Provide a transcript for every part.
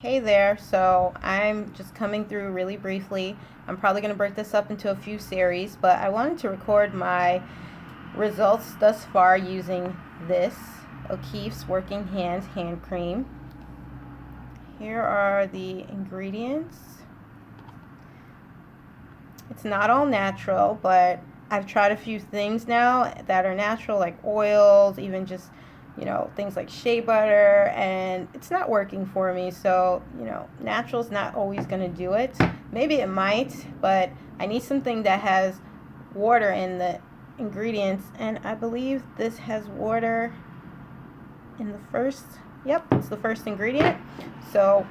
Hey there, so I'm just coming through really briefly. I'm probably going to break this up into a few series, but I wanted to record my results thus far using this O'Keeffe's Working Hands hand cream. Here are the ingredients. It's not all natural, but I've tried a few things now that are natural, like oils, even just things like shea butter, and it's not working for me. So, natural's not always going to do it. Maybe it might, but I need something that has water in the ingredients, and I believe this has water in the first, yep, it's the first ingredient. So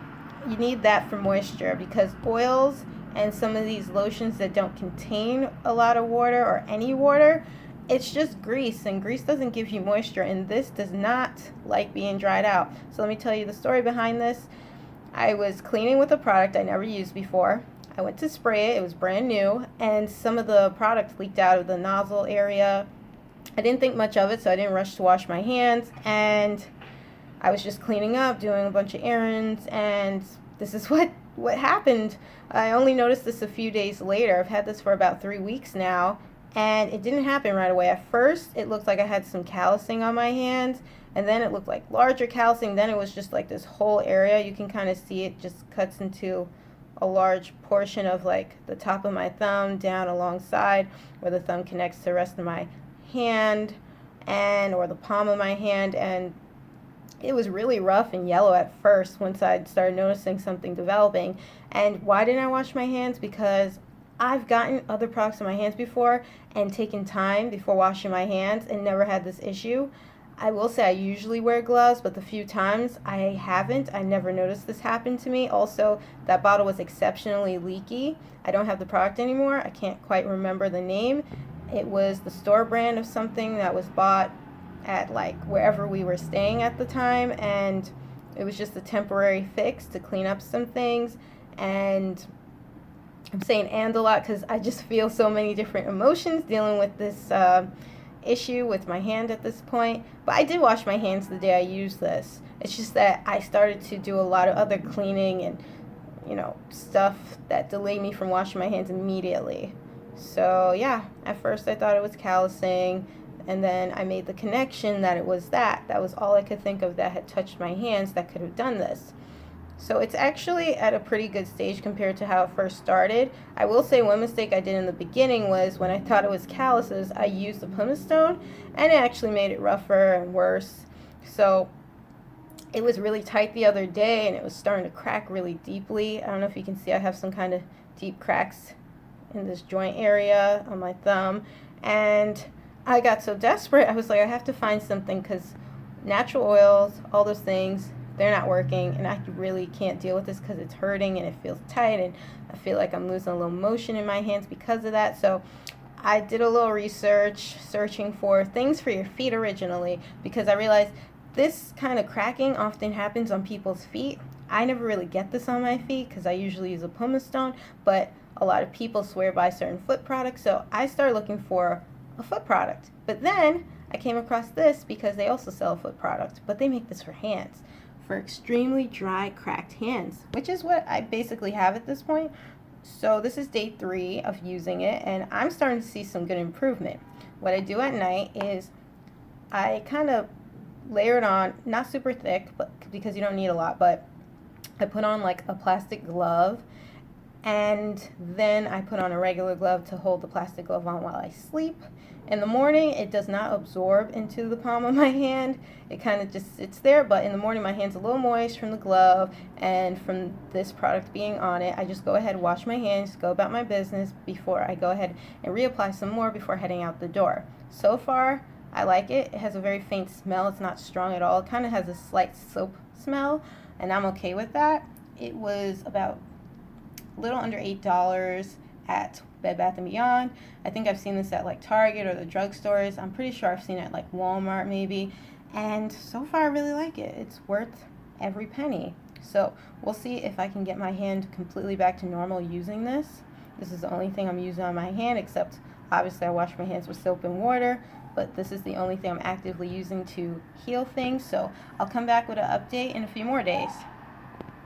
you need that for moisture, because oils and some of these lotions that don't contain a lot of water or any water, it's just grease, and grease doesn't give you moisture, and this does not like being dried out. So let me tell you the story behind this. I was cleaning with a product I never used before. I went to spray it. It was brand new, and some of the product leaked out of the nozzle area. I didn't think much of it, so I didn't rush to wash my hands, and I was just cleaning up, doing a bunch of errands, and this is what happened. I only noticed this a few days later. I've had this for about 3 weeks now, and it didn't happen right away. At first, it looked like I had some callousing on my hands, and then it looked like larger callousing. Then it was just like this whole area. You can kind of see it just cuts into a large portion of like the top of my thumb down alongside where the thumb connects to the rest of my hand, or the palm of my hand, and it was really rough and yellow at first once I started noticing something developing. And why didn't I wash my hands? Because I've gotten other products in my hands before and taken time before washing my hands and never had this issue. I will say I usually wear gloves, but the few times I haven't, I never noticed this happen to me. Also, that bottle was exceptionally leaky. I don't have the product anymore. I can't quite remember the name. It was the store brand of something that was bought at like wherever we were staying at the time, and it was just a temporary fix to clean up some things. And I'm saying "and" a lot because I just feel so many different emotions dealing with this issue with my hand at this point. But I did wash my hands the day I used this. It's just that I started to do a lot of other cleaning and stuff that delayed me from washing my hands immediately. So yeah, at first I thought it was callousing, and then I made the connection that it was that. That was all I could think of that had touched my hands that could have done this. So it's actually at a pretty good stage compared to how it first started. I will say one mistake I did in the beginning was when I thought it was calluses, I used the pumice stone, and it actually made it rougher and worse. So it was really tight the other day, and it was starting to crack really deeply. I don't know if you can see, I have some kind of deep cracks in this joint area on my thumb, and I got so desperate. I was like, I have to find something, because natural oils, all those things, they're not working, and I really can't deal with this because it's hurting and it feels tight, and I feel like I'm losing a little motion in my hands because of that. So I did a little research, searching for things for your feet originally, because I realized this kind of cracking often happens on people's feet. I never really get this on my feet because I usually use a pumice stone, but a lot of people swear by certain foot products, so I started looking for a foot product. But then I came across this because they also sell a foot product, but they make this for hands, for extremely dry, cracked hands, which is what I basically have at this point. So this is day 3 of using it, and I'm starting to see some good improvement. What I do at night is I kind of layer it on, not super thick, but because you don't need a lot, but I put on like a plastic glove, and then I put on a regular glove to hold the plastic glove on while I sleep. In the morning, it does not absorb into the palm of my hand. It kind of just sits there, but in the morning, my hand's a little moist from the glove and from this product being on it. I just go ahead, wash my hands, go about my business before I go ahead and reapply some more before heading out the door. So far, I like it. It has a very faint smell. It's not strong at all. It kind of has a slight soap smell, and I'm okay with that. It was about a little under $8 at Bed Bath & Beyond. I think I've seen this at like Target or the drugstores. I'm pretty sure I've seen it at like Walmart maybe. And so far I really like it. It's worth every penny. So we'll see if I can get my hand completely back to normal using this. This is the only thing I'm using on my hand, except obviously I wash my hands with soap and water. But this is the only thing I'm actively using to heal things. So I'll come back with an update in a few more days.